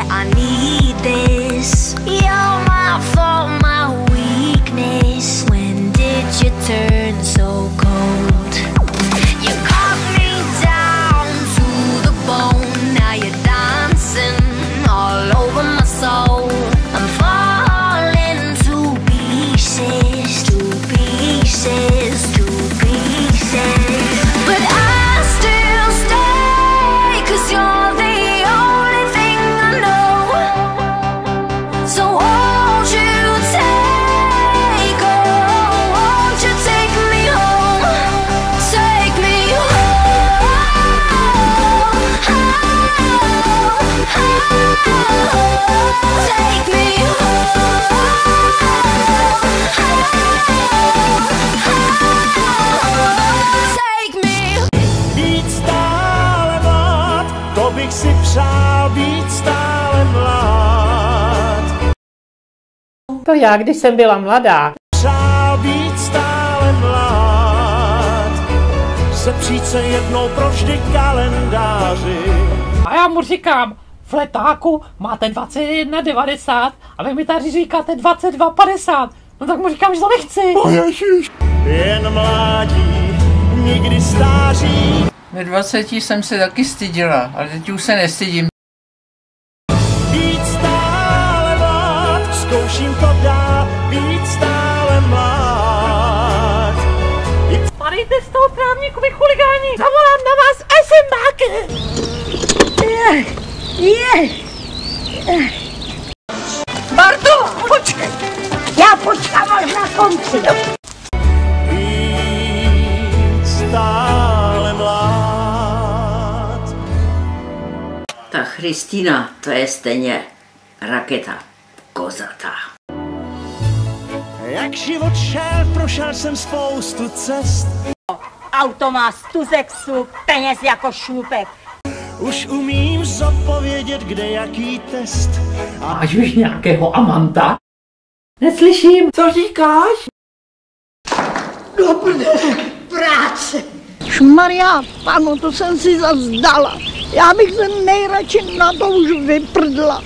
yeah, I need this. You're my fault, my weakness. When did you turn so cold? You cut me down to the bone. Now you're dancing all over my soul. I'm falling to pieces, to pieces, to pieces. But I still stay, 'cause you're the only thing I know. So won't you take, oh, won't you take me home? Take me home, take me Být stále mlád, to bych si přál, být stále mlád. To já, když jsem byla mladá. Přál být stále mlád, sepřít se jednou provždy kalendáři. A já mu říkám, v letáku máte 21,90 a vy mi tady říkáte 22,50. No tak mu říkám, že to nechci. Jen mládí, nikdy stáří. Ve 20 jsem se taky stydila, ale teď už se nestydím. Být stále mlád, zkouším to dál, být stále mlád. Spadejte z toho trávníku, vy chuligáni! Zavolám na vás SMáky! Bardo, počkej! Já počkám až na konci. Být stále mlád. Ta Christina, to je stejně raketa kozatá. Jak život šel, prošel jsem spoustu cest. Auto má stuzexu, peněz jako šňupek. Už umím zodpovědět, kde jaký test. Máš už nějakého amanta? Neslyším. Co říkáš? Práce! Šmaria, pano, to jsem si zas dala. Já bych se nejradši na to už vyprdla.